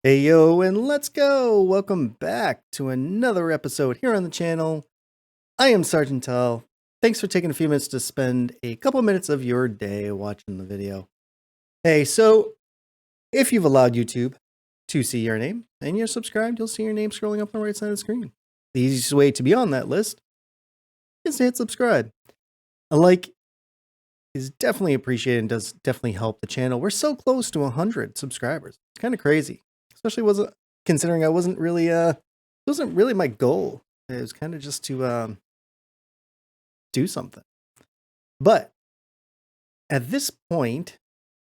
Hey yo, and let's go! Welcome back to another episode here on the channel. I am Sergeant Tell. Thanks for taking a few minutes to spend a couple minutes of your day watching the video. Hey, so if you've allowed YouTube to see your name and you're subscribed, you'll see your name scrolling up on the right side of the screen. The easiest way to be on that list is to hit subscribe. A like is definitely appreciated and does definitely help the channel. We're so close to 100 subscribers. It's kind of crazy. Especially considering it wasn't really my goal. It was kind of just to do something. But at this point,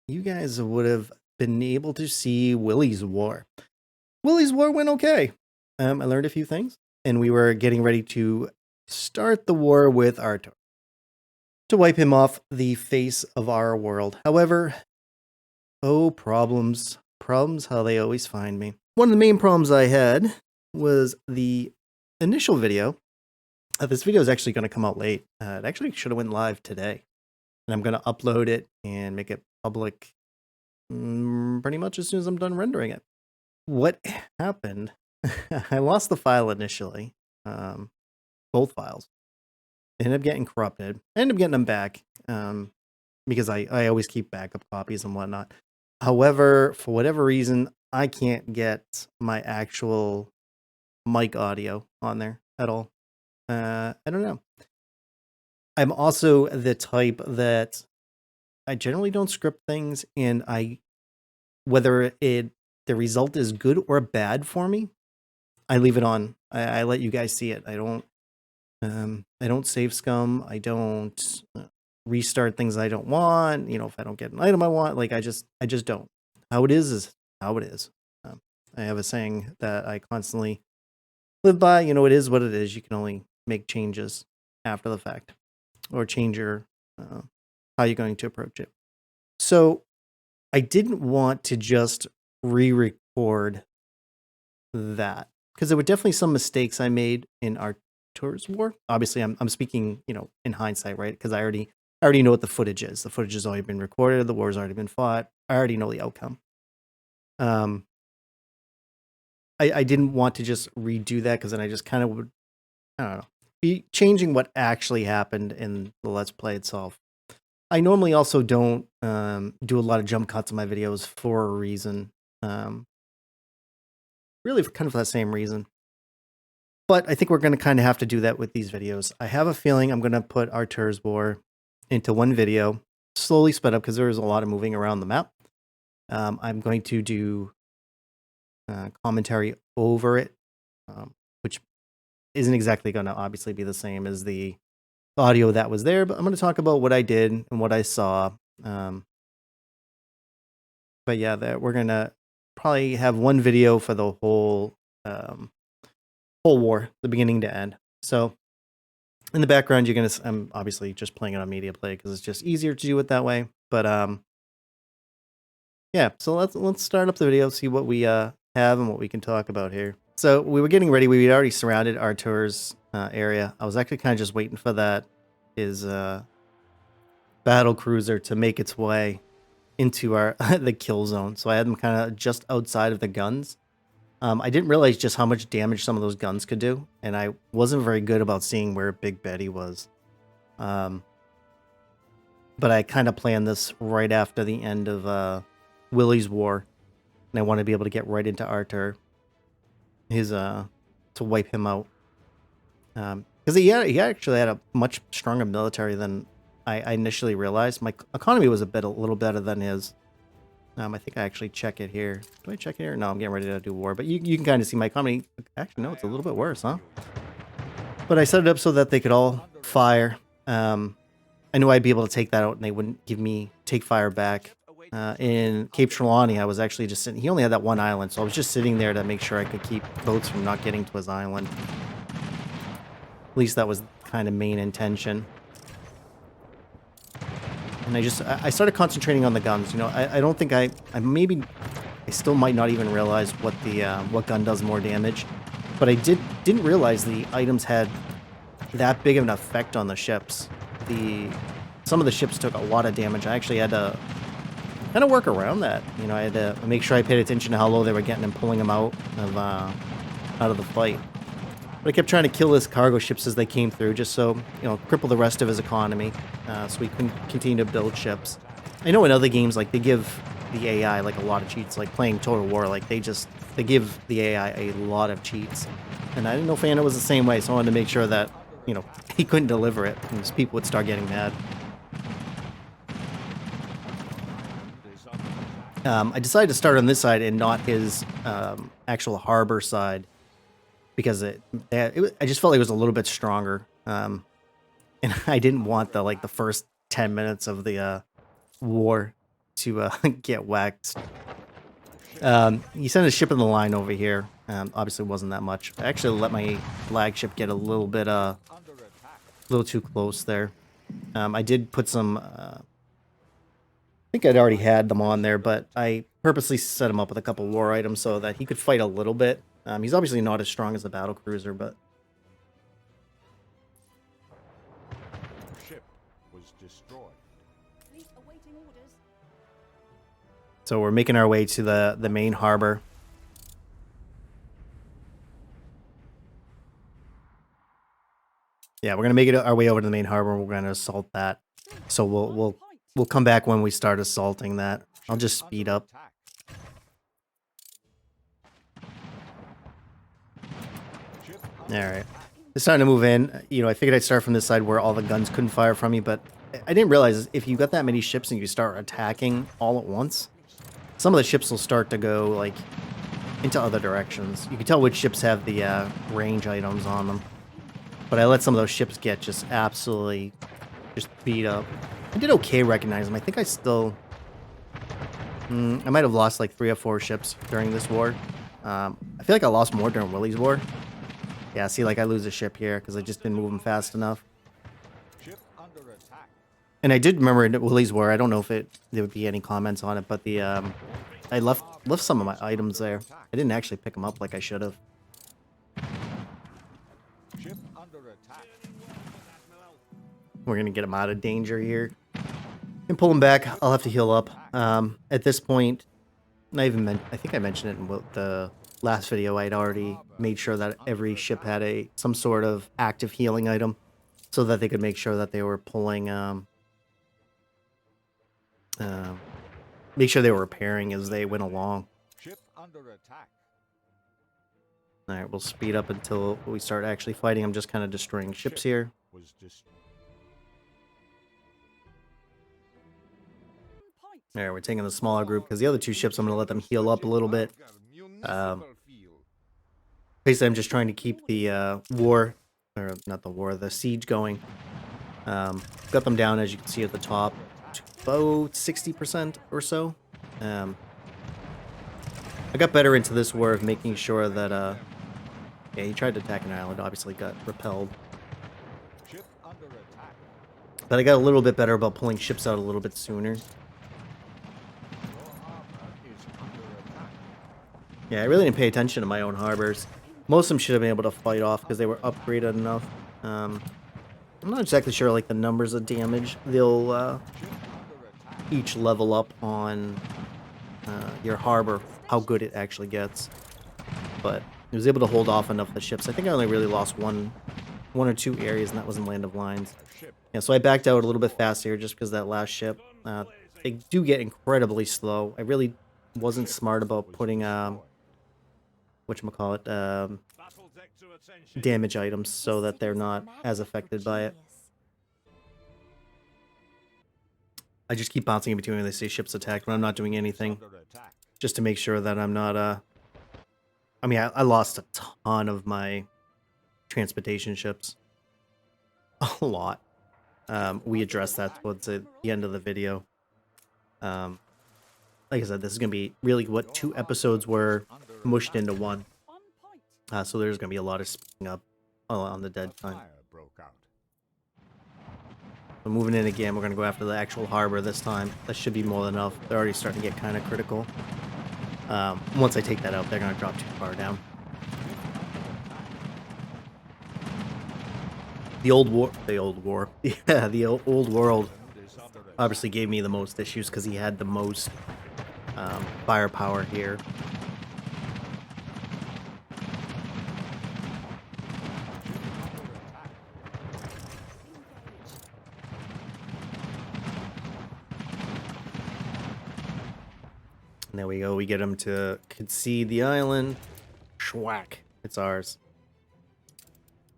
you guys would have been able to see Willie's War. Willie's War went okay. I learned a few things, and we were getting ready to start the war with Artur to wipe him off the face of our world. However, problems. Problems, how they always find me. One of the main problems I had was the initial video. This video is actually going to come out late. It actually should have went live today. And I'm going to upload it and make it public pretty much as soon as I'm done rendering it. What happened? I lost the file initially. Both files. Ended up getting corrupted. I ended up getting them back because I always keep backup copies and whatnot. However, for whatever reason, I can't get my actual mic audio on there at all. I don't know. I'm also the type that I generally don't script things, and whether the result is good or bad for me, I leave it on. I let you guys see it. I don't save scum. I don't restart things I don't want. If I don't get an item I want, I just don't. How it is how it is. I have a saying that I constantly live by. It is what it is. You can only make changes after the fact, or change your how you're going to approach it. So I didn't want to just re-record that because there were definitely some mistakes I made in Artur's War. Obviously, I'm speaking in hindsight, right? Because I already know what the footage is. The footage has already been recorded. The war's already been fought. I already know the outcome. I didn't want to just redo that because then I just kind of would, I don't know, be changing what actually happened in the Let's Play itself. I normally also don't do a lot of jump cuts in my videos for a reason. Really kind of for that same reason. But I think we're going to kind of have to do that with these videos. I have a feeling I'm going to put Artur's War into one video, slowly sped up because there is a lot of moving around the map. I'm going to do commentary over it, which isn't exactly going to obviously be the same as the audio that was there, but I'm going to talk about what I did and what I saw. But yeah, we're going to probably have one video for the whole war, the beginning to end. So in the background, I'm obviously just playing it on media play because it's just easier to do it that way. But yeah, so let's start up the video, see what we have and what we can talk about here. So we were getting ready. We had already surrounded Artur's area. I was actually kind of just waiting for his battle cruiser to make its way into the kill zone. So I had them kind of just outside of the guns. I didn't realize just how much damage some of those guns could do, and I wasn't very good about seeing where Big Betty was. But I kind of planned this right after the end of Willie's War, and I want to be able to get right into Artur, to wipe him out. Because he actually had a much stronger military than I initially realized. My economy was a little better than his. I think I actually check it here. Do I check it here? No, I'm getting ready to do war. But you can kind of see my economy. Actually, no, it's a little bit worse, huh? But I set it up so that they could all fire. I knew I'd be able to take that out and they wouldn't take fire back. In Cape Trelawney, I was actually just sitting. He only had that one island, so I was just sitting there to make sure I could keep boats from not getting to his island. At least that was kind of main intention. And I started concentrating on the guns. I don't think I still might not even realize what gun does more damage, but I didn't realize the items had that big of an effect on the ships. Some of the ships took a lot of damage. I actually had to kind of work around that. You know, I had to make sure I paid attention to how low they were getting and pulling them out of the fight. But I kept trying to kill his cargo ships as they came through, just so, you know, cripple the rest of his economy, so we can continue to build ships. I know in other games, like, they give the AI, like, a lot of cheats, like playing Total War, like, they give the AI a lot of cheats. And I didn't know if Anno was the same way, so I wanted to make sure that, you know, he couldn't deliver it, because people would start getting mad. I decided to start on this side and not his actual harbor side, because I just felt like it was a little bit stronger, and I didn't want the first 10 minutes of the war to get waxed. He sent a ship in the line over here. Obviously, it wasn't that much. I actually let my flagship get a little bit little too close there. I did put some. I think I'd already had them on there, but I purposely set him up with a couple war items so that he could fight a little bit. He's obviously not as strong as the battle cruiser, but ship was destroyed. So we're making our way to the main harbor. Yeah, we're gonna make it our way over to the main harbor. And we're gonna assault that. So we'll come back when we start assaulting that. I'll just speed up. All right, it's starting to move in. You know, I figured I'd start from this side where all the guns couldn't fire from me, but I didn't realize if you got that many ships and you start attacking all at once, some of the ships will start to go like into other directions. You can tell which ships have the range items on them. But I let some of those ships get just absolutely just beat up. I did okay recognizing them. I think I still... I might have lost like 3 or 4 ships during this war. I feel like I lost more during Willie's war. Yeah, see, like I lose a ship here because I just didn't move them fast enough. And I did remember in Willie's war, I don't know if there would be any comments on it, but the I left some of my items there. I didn't actually pick them up like I should have. We're gonna get him out of danger here and pull him back. I'll have to heal up. At this point, I think I mentioned it in the last video. I'd already made sure that every ship had some sort of active healing item, so that they could make sure that they were pulling. Make sure they were repairing as they went along. Ship under attack. All right, we'll speed up until we start actually fighting. I'm just kind of destroying ships here. All right, we're taking the smaller group because the other 2 ships, I'm going to let them heal up a little bit. Basically, I'm just trying to keep the the siege going. Got them down, as you can see at the top, to about 60% or so. I got better into this war of making sure that, yeah, he tried to attack an island, obviously got repelled. But I got a little bit better about pulling ships out a little bit sooner. Yeah, I really didn't pay attention to my own harbors. Most of them should have been able to fight off because they were upgraded enough. I'm not exactly sure like the numbers of damage they'll each level up on your harbor, how good it actually gets. But it was able to hold off enough of the ships. I think I only really lost one or 2 areas, and that was in Land of Lions. Yeah, so I backed out a little bit faster just because that last ship. They do get incredibly slow. I really wasn't smart about putting whatchamacallit, damage items so that they're not as affected by it. I just keep bouncing in between when they say ships attacked when I'm not doing anything, just to make sure that I'm not I mean, I lost a ton of my transportation ships. A lot. We addressed that towards the end of the video. Like I said, this is going to be really what 2 episodes were mushed into one. So there's going to be a lot of speeding up on the dead time. So moving in again, we're going to go after the actual harbor this time. That should be more than enough. They're already starting to get kind of critical. Once I take that out, they're going to drop too far down. The old world obviously gave me the most issues because he had the most firepower here. And there we go. We get him to concede the island. Schwack. It's ours.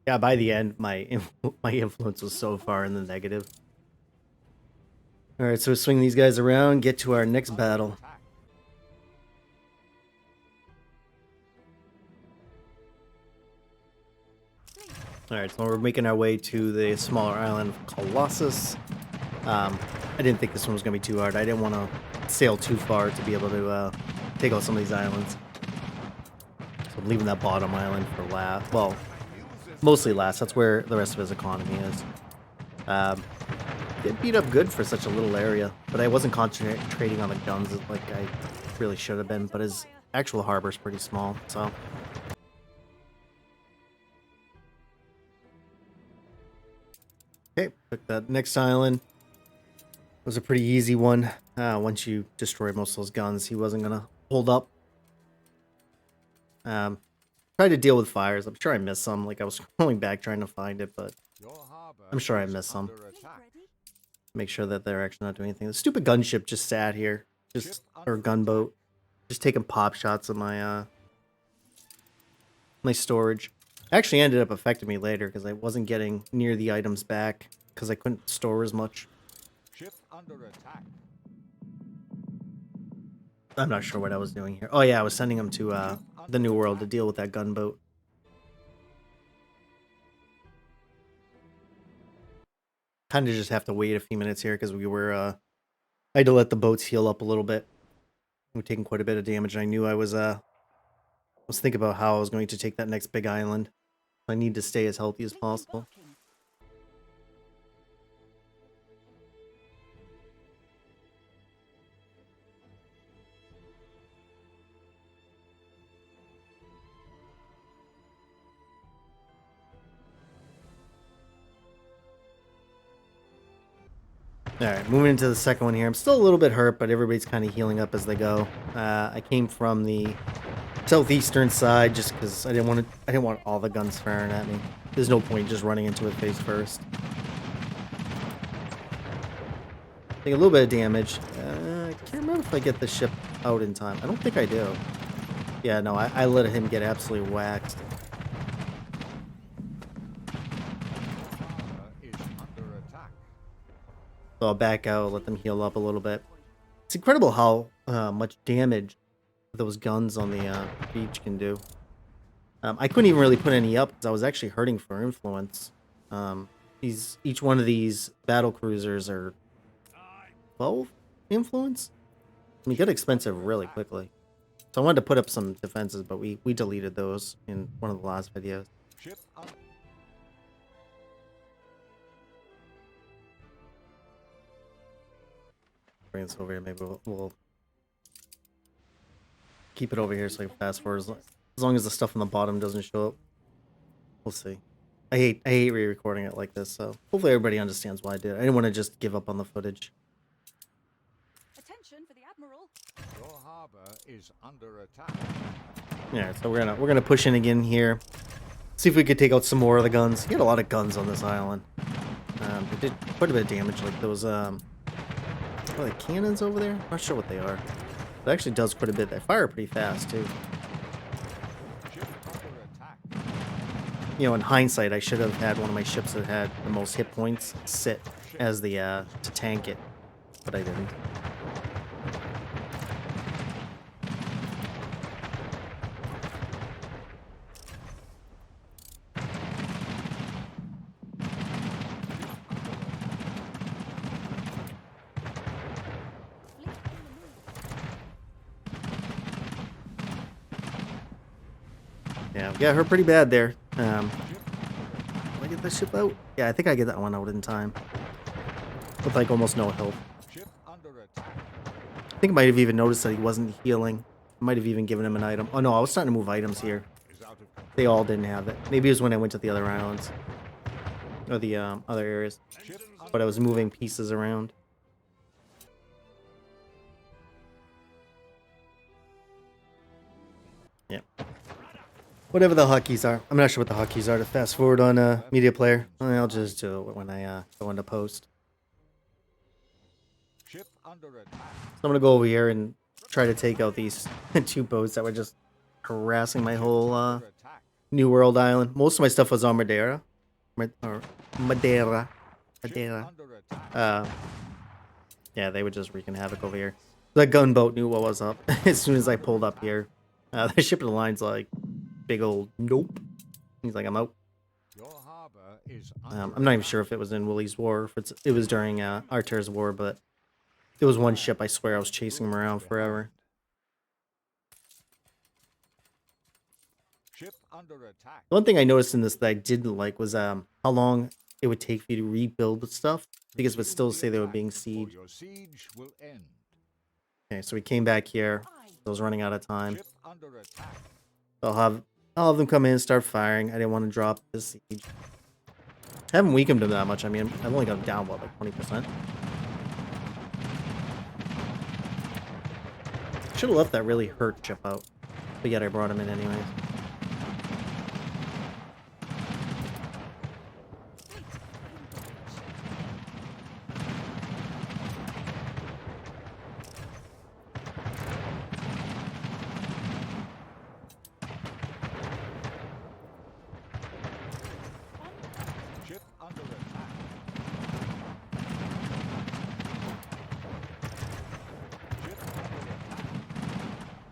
Yeah, by the end, my influence was so far in the negative. All right, so swing these guys around, get to our next battle. All right, so we're making our way to the smaller island of Colossus. I didn't think this one was going to be too hard. I didn't want to sail too far to be able to take out some of these islands. So I'm leaving that bottom island for last. Well, mostly last. That's where the rest of his economy is. It beat up good for such a little area, but I wasn't concentrating on the guns like I really should have been. But his actual harbor is pretty small, so. Okay, took that next island. It was a pretty easy one. Once you destroy most of those guns, he wasn't gonna hold up. Tried to deal with fires. I'm sure I missed some. Like I was scrolling back trying to find it, but I'm sure I missed some. Make sure that they're actually not doing anything. The stupid gunship just sat here, or gunboat, just taking pop shots of my my storage. Actually ended up affecting me later because I wasn't getting near the items back because I couldn't store as much. Ship under attack. I'm not sure what I was doing here. Oh yeah, I was sending them to the New World to deal with that gunboat. Kind of just have to wait a few minutes here because we were I had to let the boats heal up a little bit. We were taking quite a bit of damage, and I knew I was thinking about how I was going to take that next big island. I need to stay as healthy as possible. Alright, moving into the second one here. I'm still a little bit hurt, but everybody's kind of healing up as they go. I came from the southeastern side just because I didn't want all the guns firing at me. There's no point just running into it face first. Take a little bit of damage. I can't remember if I get the ship out in time. I don't think I do. Yeah, no, I let him get absolutely waxed. So I'll back out, let them heal up a little bit. It's incredible how much damage those guns on the beach can do. I couldn't even really put any up because I was actually hurting for influence. Each one of these battle cruisers are 12 influence. I mean, get expensive really quickly. So I wanted to put up some defenses, but we deleted those in one of the last videos. Bring this over here. Maybe we'll keep it over here so I can fast forward as long as the stuff on the bottom doesn't show up. We'll see. I hate re-recording it like this, so hopefully everybody understands why I did. I didn't want to just give up on the footage. Attention for the Admiral. Your harbor is under attack. Yeah, so we're gonna push in again here. See if we could take out some more of the guns. He had a lot of guns on this island. They did quite a bit of damage, like those what are the cannons over there? Not sure what they are. It actually does quite a bit. They fire pretty fast too. You know, in hindsight, I should have had one of my ships that had the most hit points sit as the to tank it, but I didn't. Yeah, we got her pretty bad there. Did I get this ship out? Yeah, I think I get that one out in time. With like almost no health. I think I might have even noticed that he wasn't healing. I might have even given him an item. Oh no, I was starting to move items here. They all didn't have it. Maybe it was when I went to the other islands. Or the other areas. But I was moving pieces around. Yeah. Whatever the hotkeys are. I'm not sure what the hotkeys are to fast forward on media player. I'll just do it when I go into post. Ship under attack. So I'm gonna go over here and try to take out these two boats that were just harassing my whole Under attack. New World island. Most of my stuff was on Madeira. Or Madeira. Ship Madeira. under attack. Yeah, they were just wreaking havoc over here. The gunboat knew what was up as soon as I pulled up here. The ship of the line's like, big old nope. He's like, I'm out. Your harbor is under I'm not even attack. sure if it was in Willie's war, or if it was during Artur's war, but there was one ship I swear I was chasing him around forever. Ship under attack. The one thing I noticed in this that I didn't like was how long it would take for you to rebuild stuff, because it would still say they were being Or sieged. your siege will end. Okay, so we came back here. I was running out of time. Ship under attack. I'll have them come in and start firing. I didn't want to drop this siege. I haven't weakened them that much. I mean, I've only got them down, what, like 20%? Should have left that really hurt chip out. But yet I brought him in anyways. Ship under attack. Ship under attack.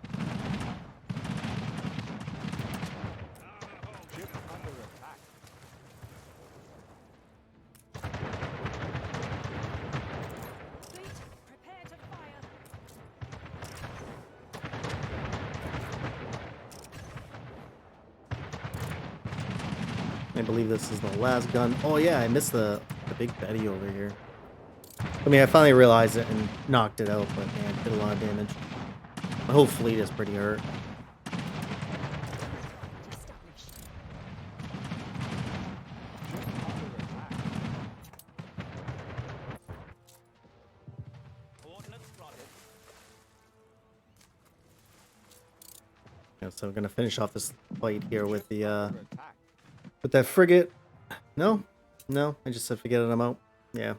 Ship under attack. Fleet, prepare to fire. I believe this is the last gun. Oh yeah, I missed the big Betty over here. I mean, I finally realized it and knocked it out, but man, it did a lot of damage. My whole fleet is pretty hurt. Established. Ship under attack. Coordinates plotted. Yeah, so we're gonna finish off this fight here with the Under attack. with that frigate. No, I just said forget it. I'm out. Yeah,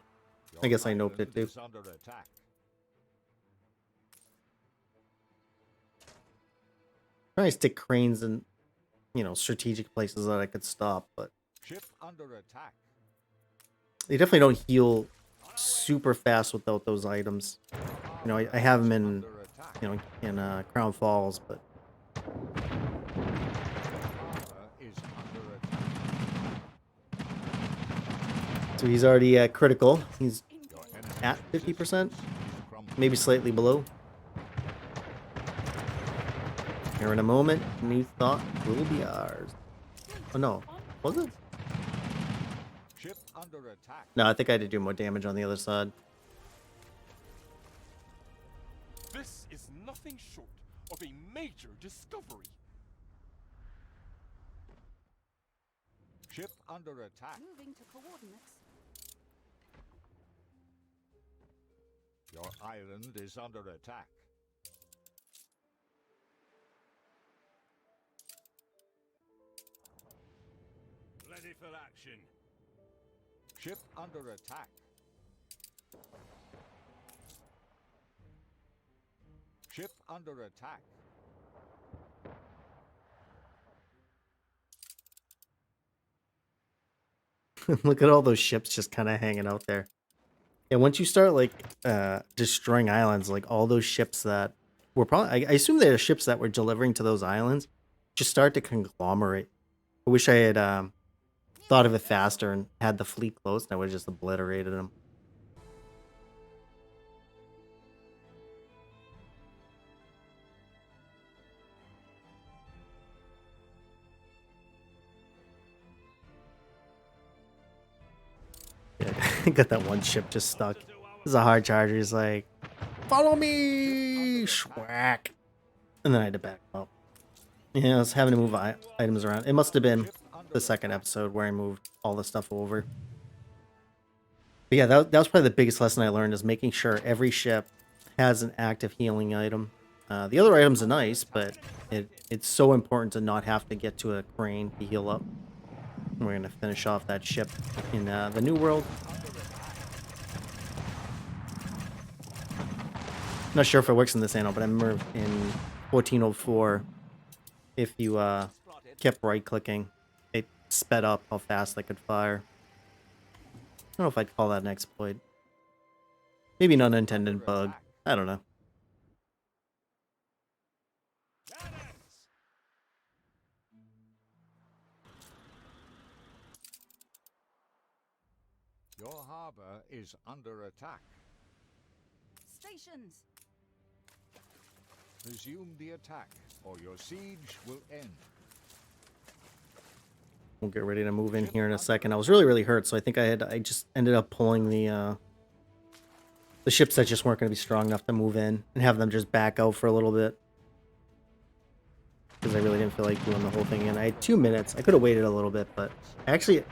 I Your guess I noped it island too. is under attack. Trying to stick cranes in, strategic places that I could stop, but Ship under attack. they definitely don't heal super fast without those items. I have them in, Under attack. in Crown Falls, but Harbor is under attack. so he's already at critical. He's Your enemy's at 50%, resistance is crumbling. maybe slightly below. Here in a moment, new thought will be ours. Oh no, was it? Ship under attack. No, I think I had to do more damage on the other side. This is nothing short of a major discovery. Ship under attack. Moving to coordinates. Your island is under attack. Ready for action. Ship under attack. Ship under attack. Look at all those ships just kind of hanging out there. Yeah, once you start like destroying islands, like all those ships that were probably, I assume they're ships that were delivering to those islands, just start to conglomerate. I wish I had thought of it faster and had the fleet close, and I would have just obliterated them. Yeah, got that one ship just stuck. This is a hard charger. He's like, follow me, schwack. And then I had to back up. Yeah, I was having to move items around. It must have been Ship under the second attack. episode where I moved all the stuff over. But yeah, that was probably the biggest lesson I learned, is making sure every ship has an active healing item. The other items are nice, but it's so important to not have to get to a crane to heal up. We're going to finish off that ship in the New World. Not sure if it works in this Anno, but I remember in 1404, if you kept right-clicking, it sped up how fast they could fire. I don't know if I'd call that an exploit. Maybe an unintended bug. I don't know. Your harbor is under attack. Stations. Resume the attack, or your siege will end. We'll get ready to move in here in a second. I was really hurt, so I think I just ended up pulling the ships that just weren't going to be strong enough to move in and have them just back out for a little bit. Because I really didn't feel like doing the whole thing. And I had 2 minutes. I could have waited a little bit, but actually, you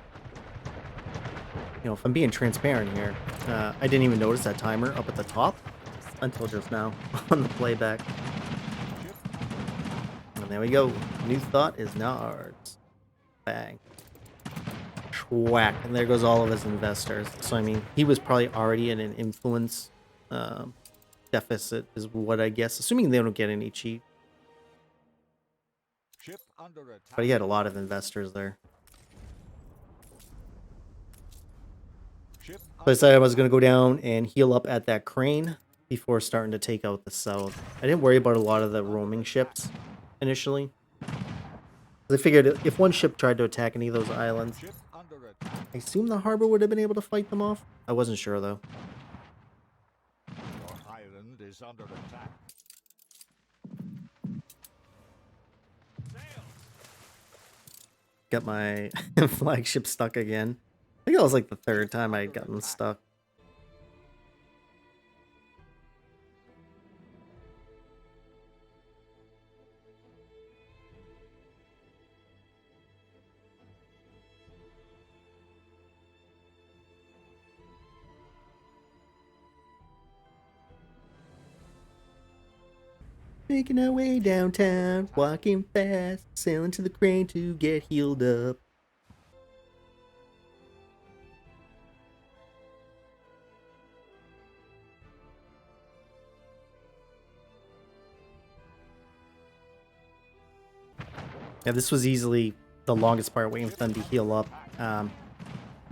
know, if I'm being transparent here, I didn't even notice that timer up at the top until just now on the playback. And there we go. New thought is now ours. Bang. Whack. And there goes all of his investors. So, I mean, he was probably already in an influence deficit is what I guess. Assuming they don't get any cheat. Ship under attack. But he had a lot of investors there. Ship So I decided I was going to go down and heal up at that crane before starting to take out the south. I didn't worry about a lot of the roaming ships initially. I figured if one ship tried to attack any of those islands, Ship under attack. I assume the harbor would have been able to fight them off. I wasn't sure though. Your island is under attack. Got my flagship stuck again. I think that was like the 3rd time I had gotten stuck. Making our way downtown, walking fast, sailing to the crane to get healed up. Yeah, this was easily the longest part, waiting for them to heal up.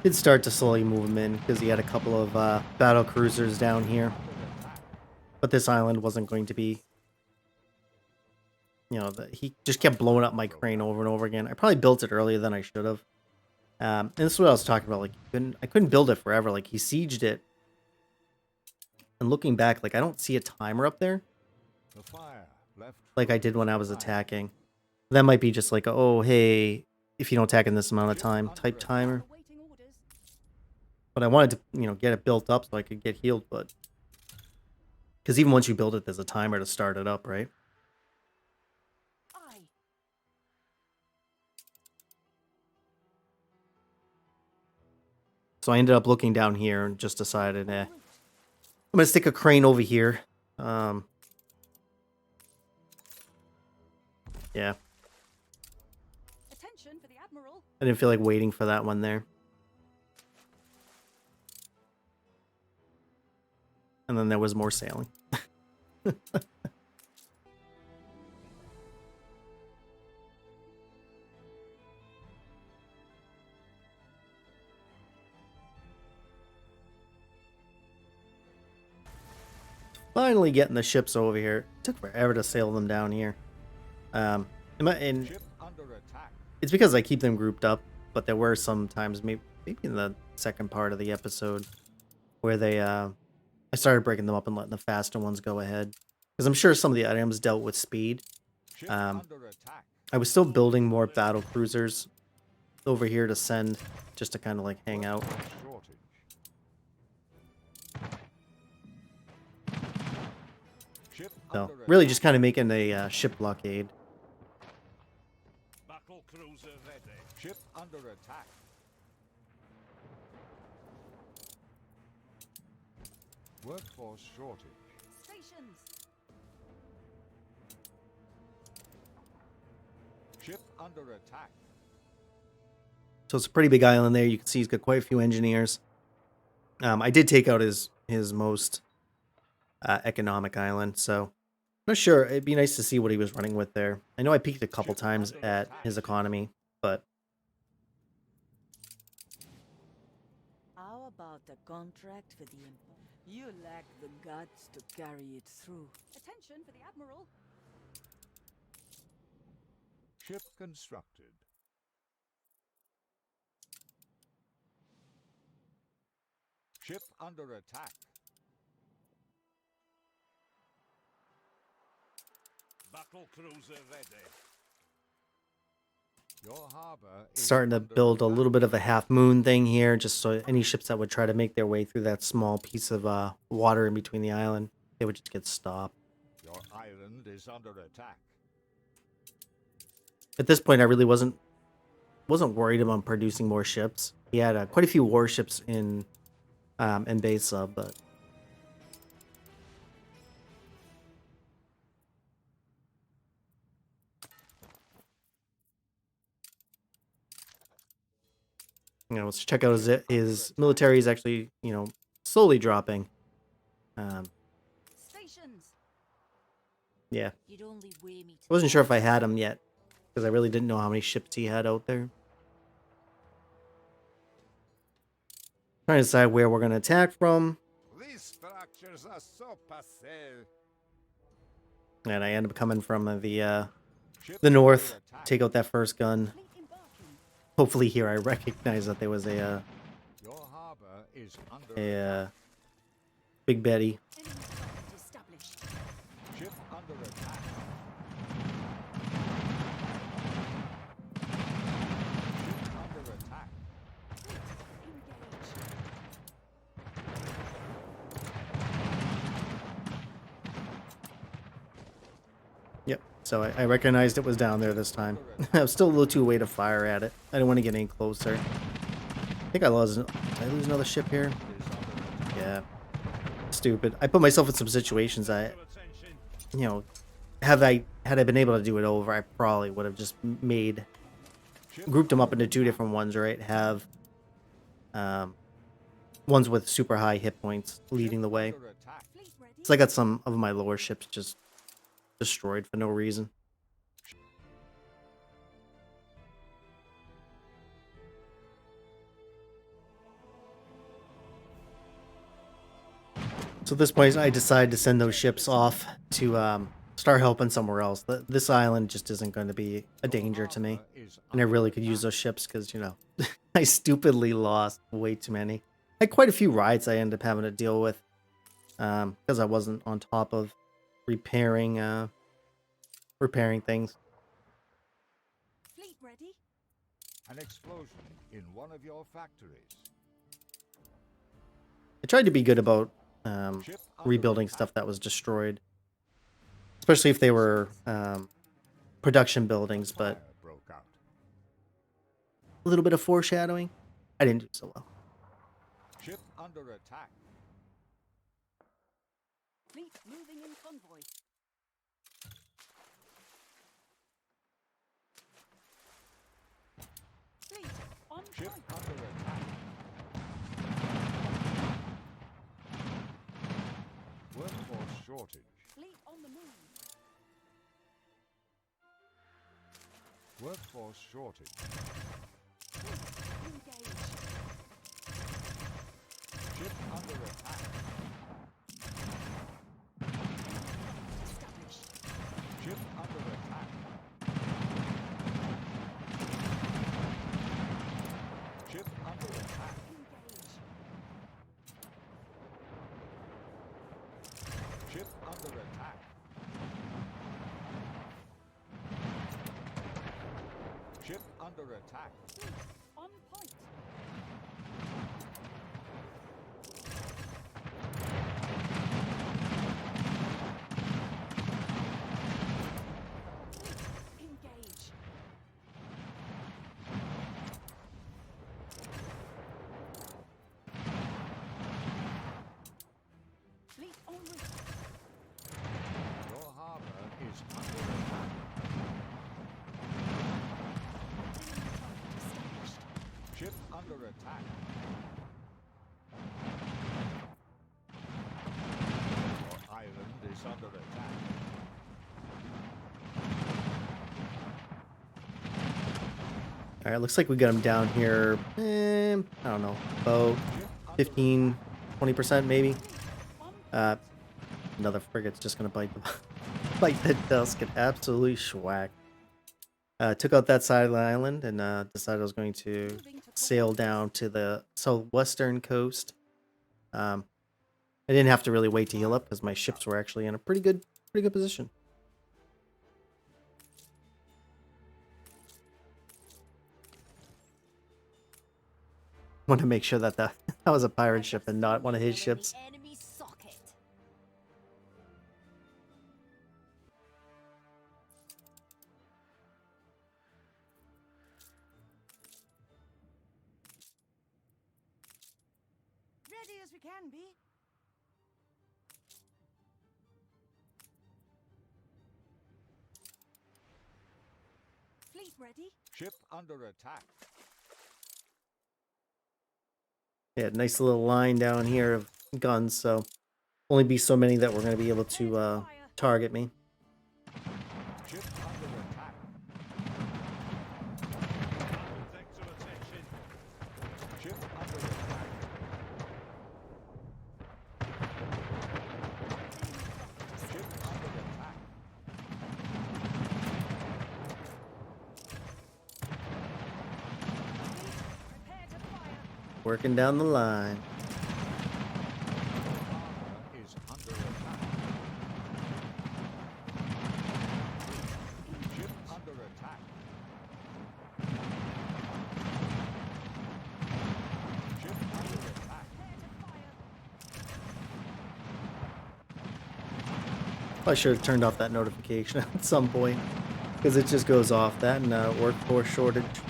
Did start to slowly move him in because he had a couple of battle cruisers down here. But this island wasn't going to be, you know, he just kept blowing up my crane over and over again. I probably built it earlier than I should have. And this is what I was talking about. Like, I couldn't build it forever. Like, he sieged it. And looking back, like, I don't see a timer up there. The fire left. Like I did when I was attacking. That might be just like, oh, hey, if you don't attack in this amount of time, type timer. Awaiting orders. But I wanted to, you know, get it built up so I could get healed, but... Because even once you build it, there's a timer to start it up, right? Aye. So I ended up looking down here and just decided, I'm going to stick a crane over here. Yeah. Attention for the Admiral. I didn't feel like waiting for that one there. And then there was more sailing. Finally getting the ships over here. It took forever to sail them down here. And Ship under attack. it's because I keep them grouped up, but there were some times, maybe in the second part of the episode, where they I started breaking them up and letting the faster ones go ahead. Because I'm sure some of the items dealt with speed. Ship under attack. I was still building more battle cruisers over here to send, just to kind of like hang out. Shortage. Ship So under really attack. just kind of making a ship blockade. Battle cruiser ready. Ship under attack. Workforce shortage. Stations. Ship under attack. So it's a pretty big island there. You can see he's got quite a few engineers. I did take out his most economic island, so I'm not sure. It'd be nice to see what he was running with there. I know I peeked a couple times at his economy, but How about the contract for the You lack the guts to carry it through. Attention for the Admiral. Ship constructed. Ship under attack. Battle cruiser ready. Your harbor is starting to under build a attack. little bit of a half moon thing here, just so any ships that would try to make their way through that small piece of water in between the island, they would just get stopped. Your island is under attack. At this point, I really wasn't worried about producing more ships. He had quite a few warships in base sub, but let's check out his military is actually slowly dropping. Stations. Yeah, You'd only weigh me to I wasn't sure if I had him yet because I really didn't know how many ships he had out there. Trying to decide where we're going to attack from, These structures are so passé. and I end up coming from the Ship north. under attack. Take out that first gun. fleet embarking. Hopefully here I recognize that there was a Your harbor is under attack. Big Betty. Enemy target established. Ship under attack. Ship under attack. Engage. Yep. So I recognized it was down there this time. I was still a little too away to fire at it. I didn't want to get any closer. I think I lost. Did I lose another ship here? Is under attack. Yeah. Stupid. I put myself in some situations Your attention. had I been able to do it over, I probably would have just grouped them up into two different ones, right? Have ones with super high hit points leading the way. Under attack. Fleet ready. So I got some of my lower ships just destroyed for no reason. So at this point, I decided to send those ships off to start helping somewhere else. This island just isn't going to be a danger to me. Harbor is And I under really could attack. use those ships because, I stupidly lost way too many. I had quite a few rides I ended up having to deal with because I wasn't on top of repairing things. Fleet ready. An explosion in one of your factories. I tried to be good about Ship under rebuilding attack. stuff that was destroyed, especially if they were production buildings, but Fire broke out. a little bit of foreshadowing, I didn't do so well. Ship under attack. Fleet moving in convoy. Fleet on Ship point. under attack. Workforce shortage. Fleet on the move. Workforce shortage. Engage. Ship under attack. Established. Ship under attack. Ship under attack. Engage. Ship under attack. Ship under attack. Fleet on point. Fleet engage. Fleet en route. Your harbor is under attack. under attack. Your island is under attack. All right, looks like we got him down here. I don't know, about 15, 20% maybe. Another frigate's just gonna bite the bite the dust, get absolutely schwacked. Took out that side of the island and decided I was going to sail down to the southwestern coast. I didn't have to really wait to heal up because my ships were actually in a pretty good position. Want to make sure that that was a pirate ship and not one of his ships. Ready as we can be. Fleet ready. Ship under attack. Yeah, nice little line down here of guns, so only be so many that we're going to be able to target me. Ship under attack. Take to attention. Ship under attack. Ship under attack. Prepare to fire. Working down the line. Armor is under attack. Ship under attack. Ship under attack. I should have turned off that notification at some point because it just goes off. That and workforce shortage. Ship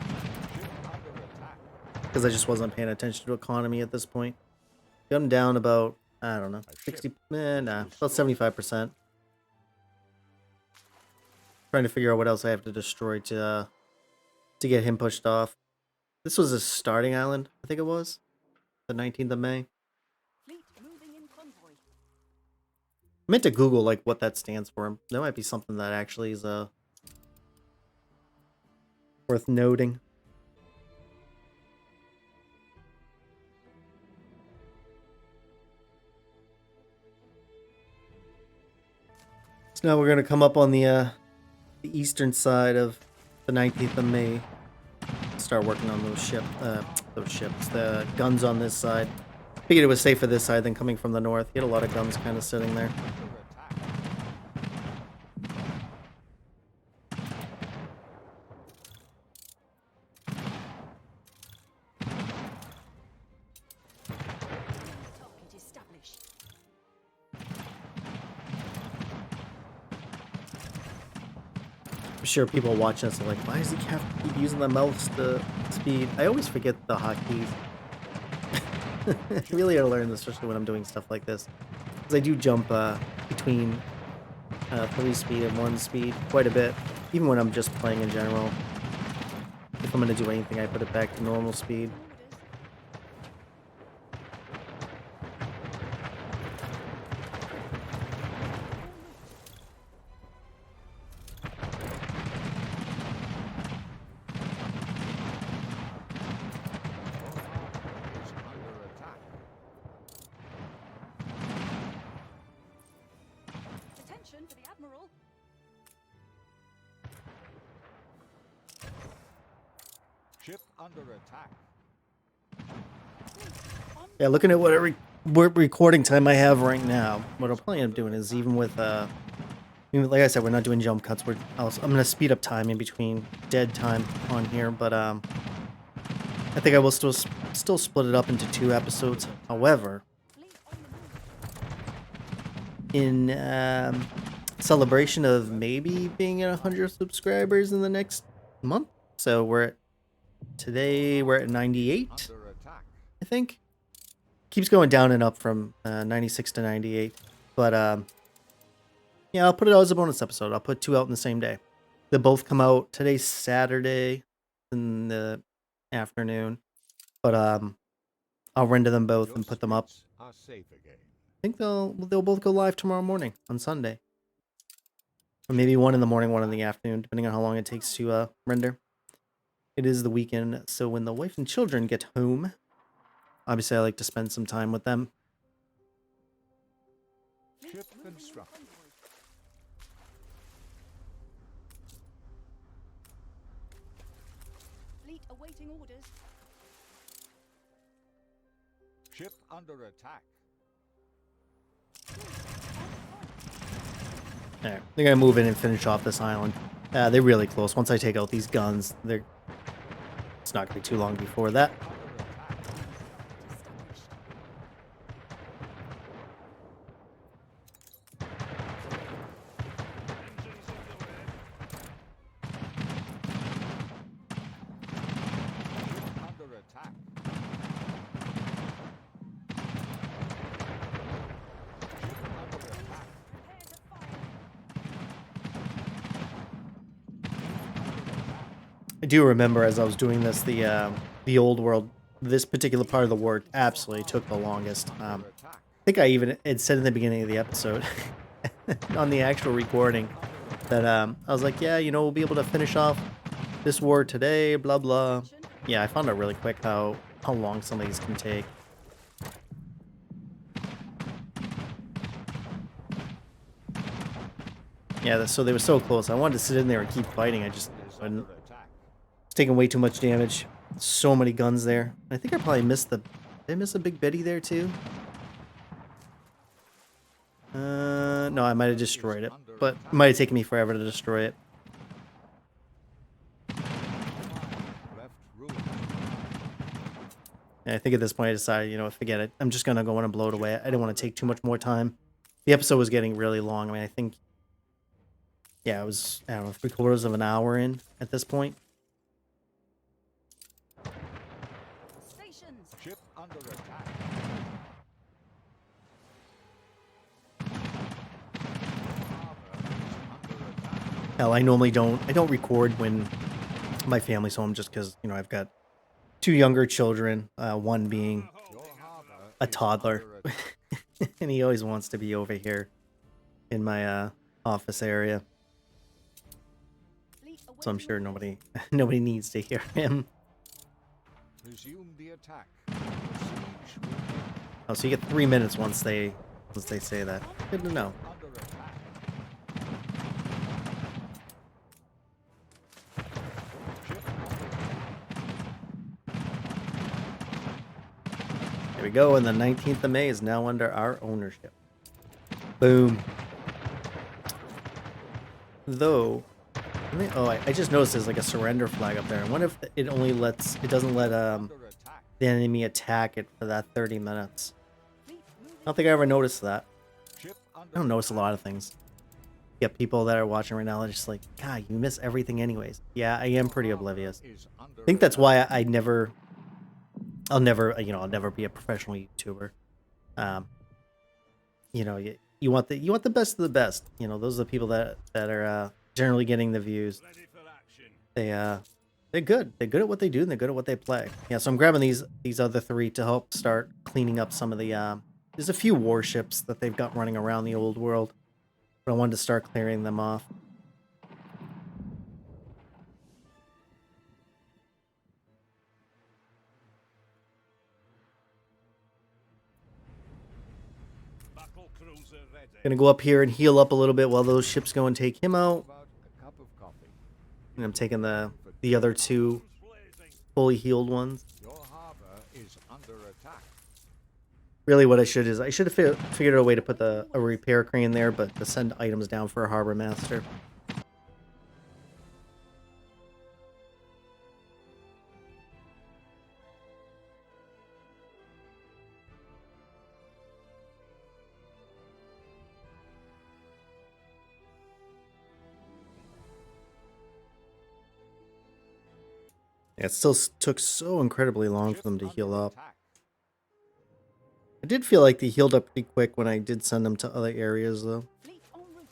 under attack. Because I just wasn't paying attention to economy at this point. Got them down about, I don't know, 60, about 75%. Trying to figure out what else I have to destroy to get him pushed off. This was a starting island, I think it was, the 19th of May. Fleet moving in convoy. I meant to Google like what that stands for. That might be something that actually is worth noting. So now we're gonna come up on the eastern side of the 19th of May. Start working on those ships. The guns on this side. Figured it was safer this side than coming from the north. He had a lot of guns kind of sitting there. Under attack. Target established. I'm sure people watching this are like, why does he have to keep using the mouse to speed? I always forget the hotkeys. Really gotta learn this, especially when I'm doing stuff like this. Because I do jump between 3 speed and 1 speed quite a bit. Even when I'm just playing in general. If I'm gonna do anything, I put it back to normal speed. Is under attack. Attention for the Admiral. Ship under attack. Yeah, looking at what recording time I have right now, what I'll probably end up doing is even with like I said, we're not doing jump cuts. I'm gonna speed up time in between dead time on here, but I think I will still split it up into 2 episodes. However, Fleet on the move. in celebration of maybe being at 100 subscribers in the next month, so today we're at 98. Under attack. I think. Keeps going down and up from 96 to 98. But, yeah, I'll put it out as a bonus episode. I'll put 2 out in the same day. They both come out. Today's Saturday in the afternoon. But I'll render them both Your and put them up. streets are safe again. I think they'll both go live tomorrow morning on Sunday. Or maybe one in the morning, one in the afternoon, depending on how long it takes to render. It is the weekend, so when the wife and children get home, obviously I like to spend some time with them. Ship constructed. Fleet awaiting orders. Ship under attack. Alright, they're gonna move in and finish off this island. They're really close. Once I take out these guns, it's not gonna be too long before that. Under attack. I do remember as I was doing this, the old world, this particular part of the work absolutely took the longest. I think I even had said in the beginning of the episode on the actual recording that I was like, yeah, you know, we'll be able to finish off this war today, blah blah. Yeah, I found out really quick how long some of these can take. Yeah, so they were so close. I wanted to sit in there and keep fighting. I just couldn't. It's taking way too much damage. So many guns there. I think I probably missed did I miss a big Betty there too? No, I might have destroyed it, but it might have taken me forever to destroy it. Left room. And I think at this point I decided, you know, forget it. I'm just gonna go in and blow it away. I didn't want to take too much more time. The episode was getting really long. I mean, I think, yeah, it was, I don't know, 3/4 of an hour in at this point. Stations. Ship under attack. Hell, I normally don't record when my family's home just because, you know, I've got 2 younger children, one being Your harbor a is toddler, under attack. and he always wants to be over here in my office area. Fleet awaiting So I'm sure orders. nobody needs to hear him. Resume the attack. The siege will end. Oh, so you get 3 minutes once they say that. Good to know. Under attack. Ship under attack. There we go, and the 19th of May is now under our ownership. Boom. Though, I just noticed there's like a surrender flag up there. I wonder if it doesn't let Under attack. the enemy attack it for that 30 minutes. Fleet I moving. don't think I ever noticed that. Ship under I don't notice a lot of things. You get people that are watching right now, they're just like, God, you miss everything anyways. Yeah, I am pretty oblivious. is under I think that's attack. why I'll never be a professional YouTuber. You know, you want the best of the best. You know, those are the people that are generally getting the views. They're good. They're good at what they do and they're good at what they play. Yeah, so I'm grabbing these other 3 to help start cleaning up some of the there's a few warships that they've got running around the old world. But I wanted to start clearing them off. Gonna go up here and heal up a little bit while those ships go and take him out. About a cup of coffee. And I'm taking the other 2 fully healed ones. Your harbor is under attack. Really what I should have figured out a way to put a repair crane there, but to send items down for a harbor master. It still took so incredibly long for Ship them to heal under up. attack. I did feel like they healed up pretty quick when I did send them to other areas, though. Fleet en route.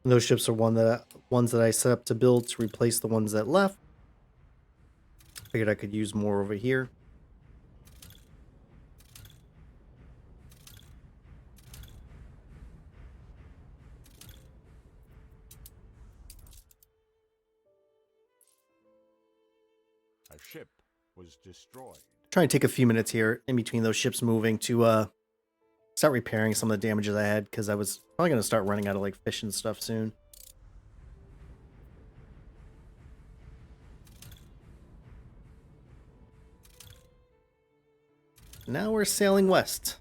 And those ships are ones that I set up to build to replace the ones that left. Figured I could use more over here. A ship was destroyed. Try and take a few minutes here in between those ships moving to start repairing some of the damages I had, because I was probably going to start running out of like fish and stuff soon. Now we're sailing west.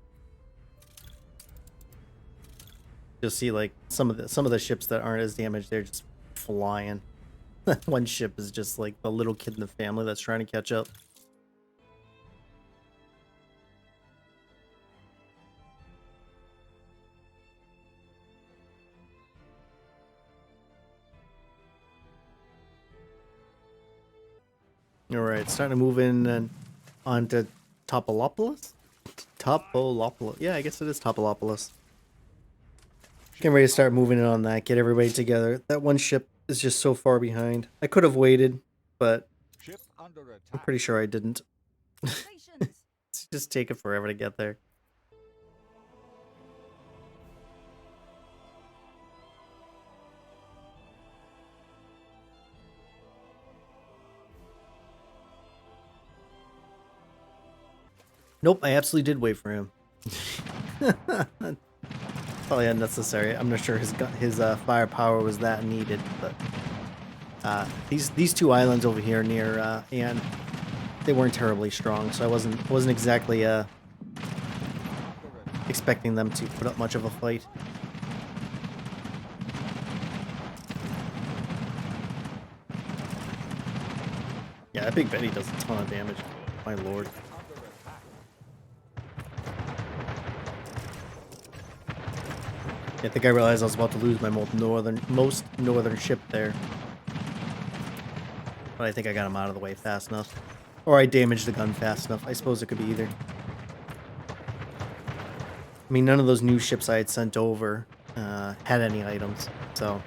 You'll see like some of the ships that aren't as damaged, they're just flying. One ship is just like the little kid in the family that's trying to catch up. Alright, starting to move in and onto Topolopolis? Topolopolis. Yeah, I guess it is Topolopolis. Getting ready to start moving in on that, get everybody together. That one ship is just so far behind. I could have waited, but Ship under I'm attack. pretty sure I didn't. Patience. It's just taking forever to get there. Nope, I absolutely did wait for him. Probably unnecessary. I'm not sure his firepower was that needed, but these two islands over here near Anne, they weren't terribly strong, so I wasn't exactly expecting them to put up much of a fight. Yeah, that Big Betty does a ton of damage. My lord. I think I realized I was about to lose my most northern ship there. But I think I got him out of the way fast enough. Or I damaged the gun fast enough. I suppose it could be either. I mean, none of those new ships I had sent over had any items, so...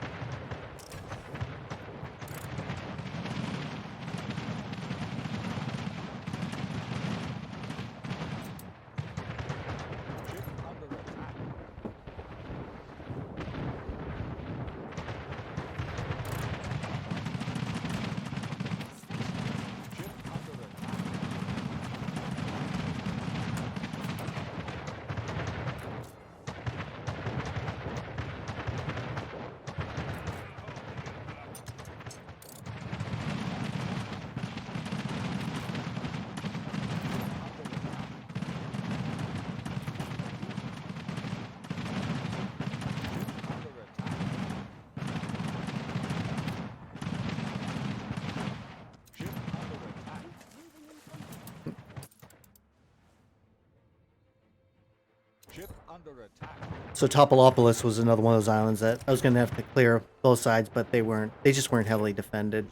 So Topolopolis was another one of those islands that I was going to have to clear both sides, but they just weren't heavily defended.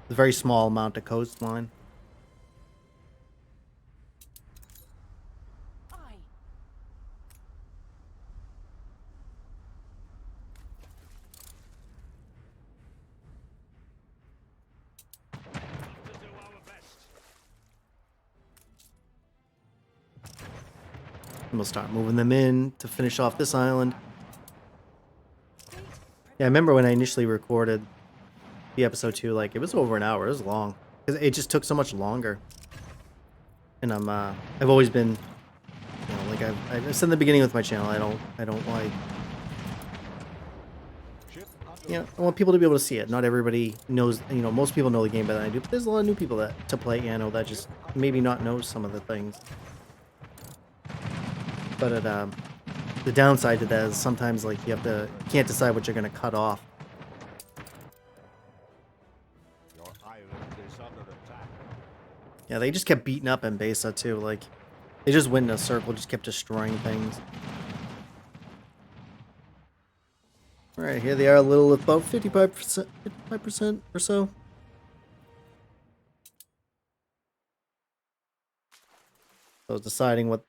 A very small amount of coastline. Aye. And we'll start moving them in to finish off this island. Yeah, I remember when I initially recorded the episode 2, like, it was over an hour. It was long. It just took so much longer. And I've always been, you know, like I said in the beginning with my channel, I don't like, you know, I want people to be able to see it. Not everybody knows, you know, most people know the game better than I do, but there's a lot of new people to play Anno that just maybe not know some of the things. But the downside to that is sometimes, like, you can't decide what you're gonna cut off. Your island is under attack. Yeah, they just kept beating up Mbesa too. Like, they just went in a circle, just kept destroying things. All right, here they are, a little about 55% or so. I was deciding what,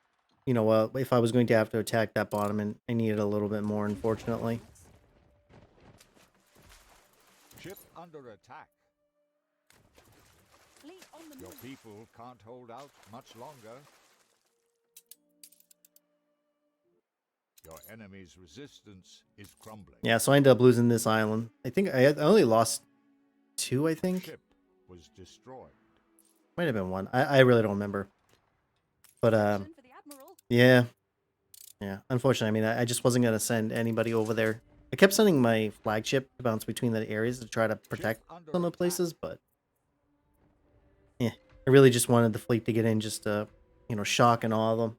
you know, if I was going to have to attack that bottom, and I needed a little bit more, unfortunately. Ship under attack. Fleet on the Your move. people can't hold out much longer. Your enemy's resistance is crumbling. Yeah, so I ended up losing this island. I think I only lost 2, I think. Ship was destroyed. Might have been 1. I really don't remember. But, Attention for the Admiral. yeah. Yeah, unfortunately, I mean, I just wasn't going to send anybody over there. I kept sending my flagship to bounce between the areas to try to protect under some of the attack. places, but yeah, I really just wanted the fleet to get in, just to, you know, shock and awe them.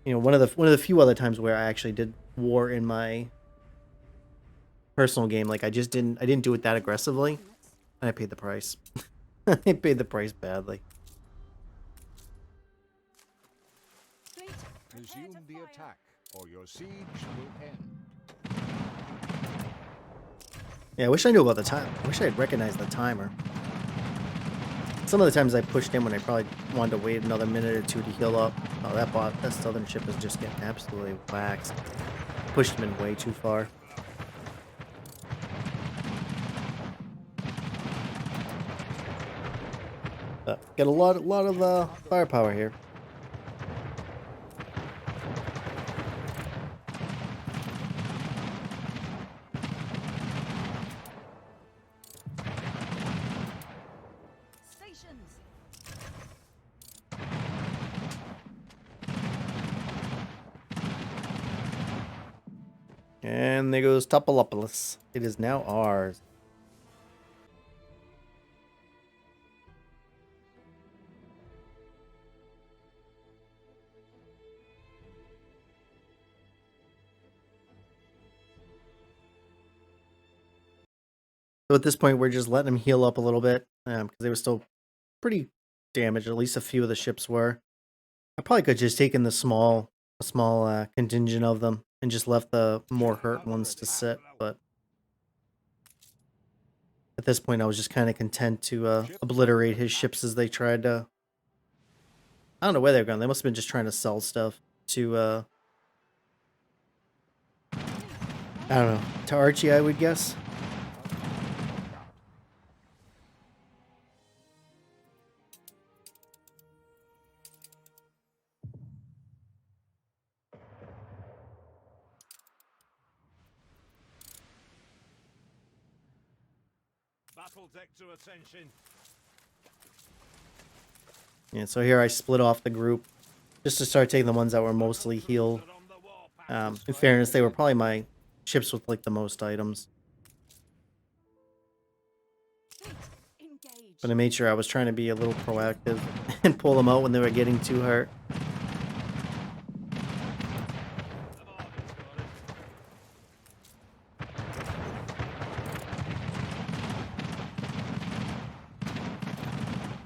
You know, one of the few other times where I actually did war in my personal game, like I didn't do it that aggressively, and I paid the price. I paid the price badly. Fleet, prepare Resume to the fire. attack, or your siege will end. Yeah, I wish I knew about the time. I wish I had recognized the timer. Some of the times I pushed in when I probably wanted to wait another minute or 2 to heal up. Oh, that southern ship is just getting absolutely waxed. Pushed him in way too far. Got a lot of firepower here. Stations. And there goes Topolopolis. It is now ours. So at this point, we're just letting them heal up a little bit, because they were still pretty damaged. At least a few of the ships were. I probably could have just taken a small contingent of them and just left the more hurt ones to sit. But at this point, I was just kind of content to obliterate his ships as they tried to. I don't know where they're going. They must have been just trying to sell stuff to. I don't know, to Archie, I would guess. Battle deck to attention. Yeah, so here I split off the group just to start taking the ones that were mostly healed. In fairness, they were probably my ships with like the most items. Fleet, engage. But I made sure I was trying to be a little proactive and pull them out when they were getting too hurt.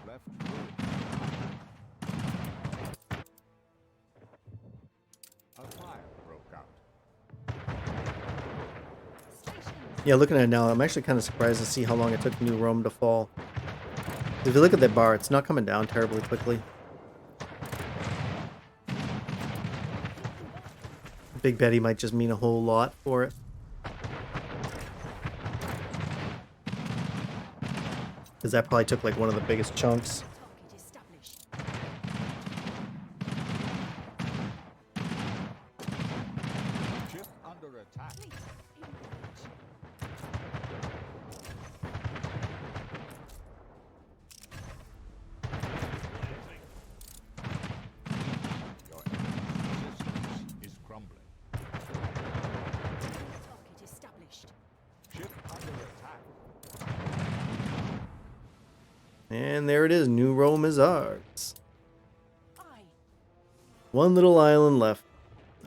Left wing. A fire broke out. Stations. Yeah, looking at it now, I'm actually kind of surprised to see how long it took New Rome to fall. If you look at that bar, it's not coming down terribly quickly. Big Betty might just mean a whole lot for it. Because that probably took like one of the biggest chunks. Target established. Ship under attack. Fleet, engage. Your enemy's resistance is crumbling. Target established. Ship under attack. And there it is. New Rome is ours. Aye. One little island left.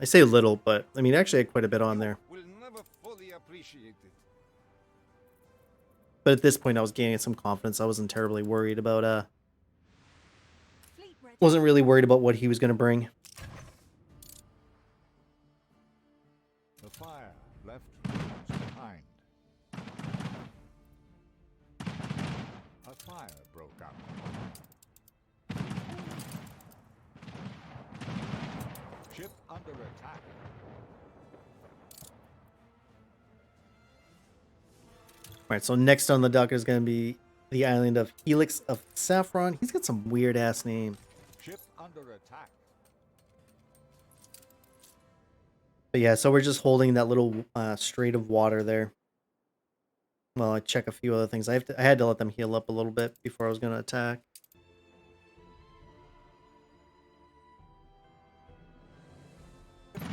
I say little, but I mean, actually I had quite a bit on there. Will never fully appreciate it. But at this point, I was gaining some confidence. I wasn't terribly worried about, Fleet ready. wasn't really worried about what he was going to bring. The fire left ruins behind. A fire broke out. Ship under attack. Alright, so next on the dock is going to be the island of Helix of Saffron. He's got some weird ass name. Ship under attack. But yeah, so we're just holding that little strait of water there. Well, I check a few other things. I had to let them heal up a little bit before I was going to attack.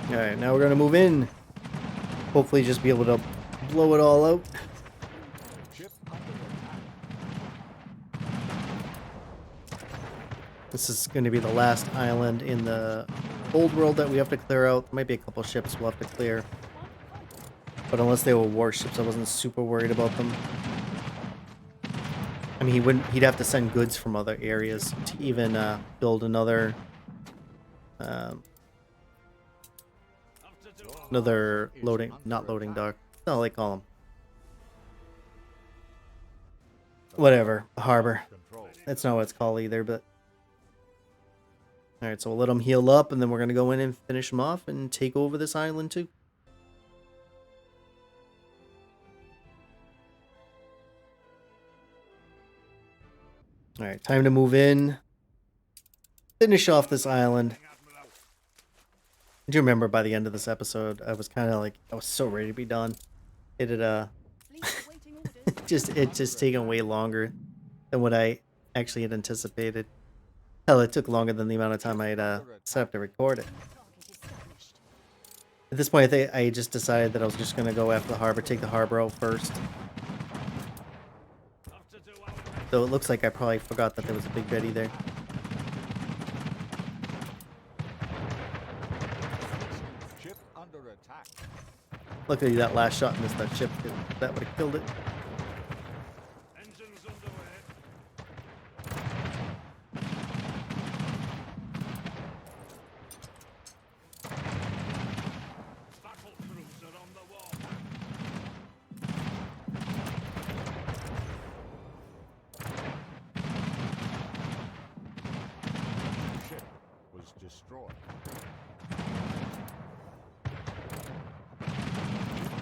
Alright, now we're going to move in. Hopefully just be able to blow it all out. Ship under attack. This is going to be the last island in the old world that we have to clear out. There might be a couple ships we'll have to clear. But unless they were warships, I wasn't super worried about them. I mean, he'd have to send goods from other areas to even build another not loading dock. No, they call them. Whatever, a harbor. Control. That's not what it's called either, but... Alright, so we'll let them heal up, and then we're going to go in and finish them off and take over this island too. Alright, time to move in. Finish off this island. I do remember by the end of this episode, I was kind of like, I was so ready to be done. It had, it just taken way longer than what I actually had anticipated. Hell, it took longer than the amount of time I had set up to record it. At this point, I just decided that I was just going to go after the harbor, take the harbor out first. Though it looks like I probably forgot that there was a big Betty there. Ship under attack. Luckily, that last shot missed that ship. That would have killed it. Engines underway. Battle cruiser on the wall. Ship was destroyed.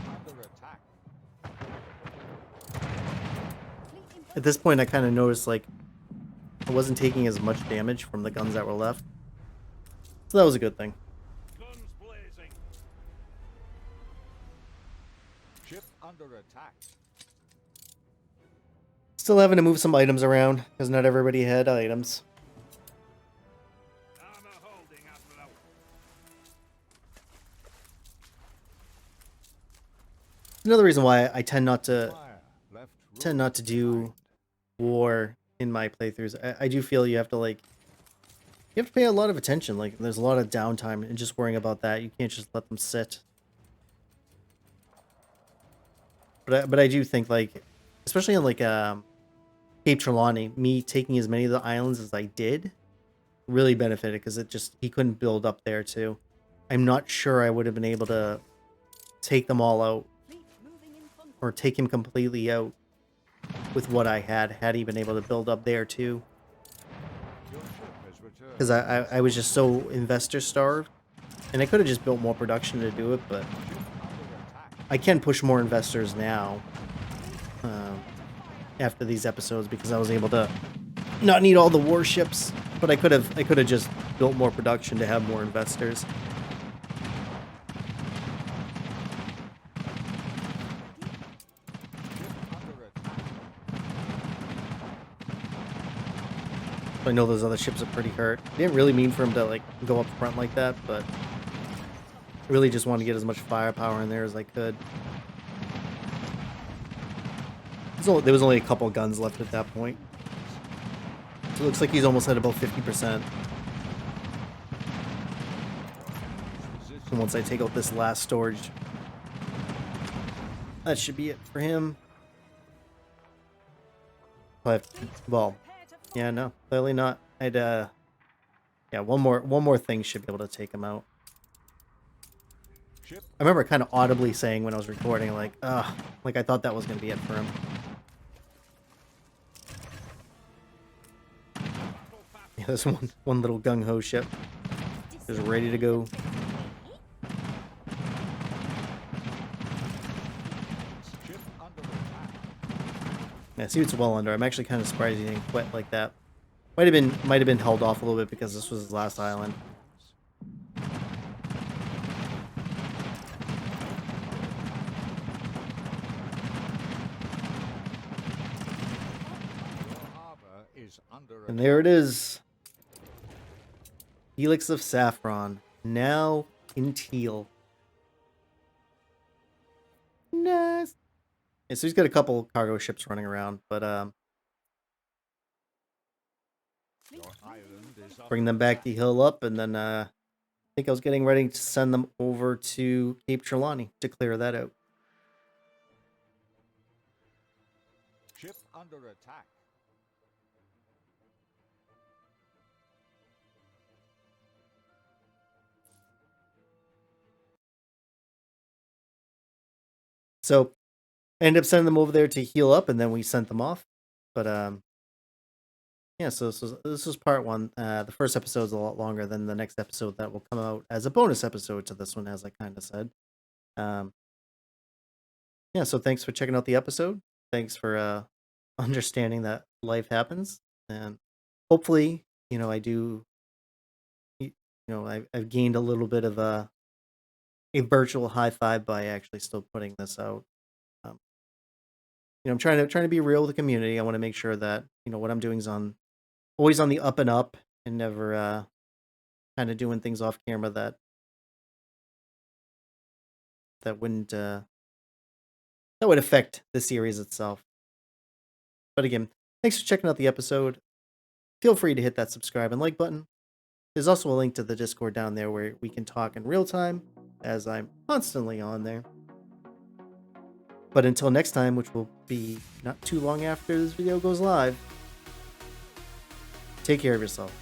Under attack. At this point, I kind of noticed, like, I wasn't taking as much damage from the guns that were left. So that was a good thing. Guns blazing. Ship under attack. Still having to move some items around, because not everybody had items. Armor holding, Admiral. Another reason why I tend not to Fire. Left. do behind. war in my playthroughs. I do feel you have to, like, you have to pay a lot of attention. Like, there's a lot of downtime and just worrying about that. You can't just let them sit. But I do think, like, especially on, like, Cape Trelawney, me taking as many of the islands as I did really benefited, because he couldn't build up there too. I'm not sure I would have been able to take them all out or take him completely out with what I had he been able to build up there too. Your ship has returned. Because I was just so investor starved, and I could have just built more production to do it, but Ship under attack. I can push more investors now after these episodes, because I was able to not need all the warships, but I could have just built more production to have more investors. Ship under attack. I know those other ships are pretty hurt. I didn't really mean for him to, like, go up front like that, but I really just wanted to get as much firepower in there as I could. There was only a couple guns left at that point. So it looks like he's almost at about 50%. And once I take out this last storage, that should be it for him. Well, yeah, no, clearly not. Yeah, one more thing should be able to take him out. Ship I remember kind of audibly saying when I was recording, like, like I thought that was gonna be it for him. Yeah, there's one little gung-ho ship is ready to go. Ship under attack. Yeah, see, it's well under. I'm actually kind of surprised he didn't quit like that. Might have been held off a little bit because this was his last island. Your harbor is under And there it is. Helix of Saffron. Now in teal. Nice. Yeah, so he's got a couple cargo ships running around, but Your island is bring them back to heal up, and then I think I was getting ready to send them over to Cape Trelawney to clear that out. ship under attack. So I ended up sending them over there to heal up, and then we sent them off. But yeah, so this was part one. The first episode is a lot longer than the next episode that will come out as a bonus episode to this one, as I kind of said. Yeah, so thanks for checking out the episode. Thanks for understanding that life happens, and hopefully, I've gained a little bit of a virtual high five by actually still putting this out. Um, I'm trying to be real with the community. I want to make sure that what I'm doing is always on the up and up, and never kind of doing things off camera that would affect the series itself. But again, thanks for checking out the episode. Feel free to hit that subscribe and like button. There's also a link to the Discord down there where we can talk in real time, as I'm constantly on there. But until next time, which will be not too long after this video goes live, take care of yourself.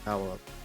Owl up.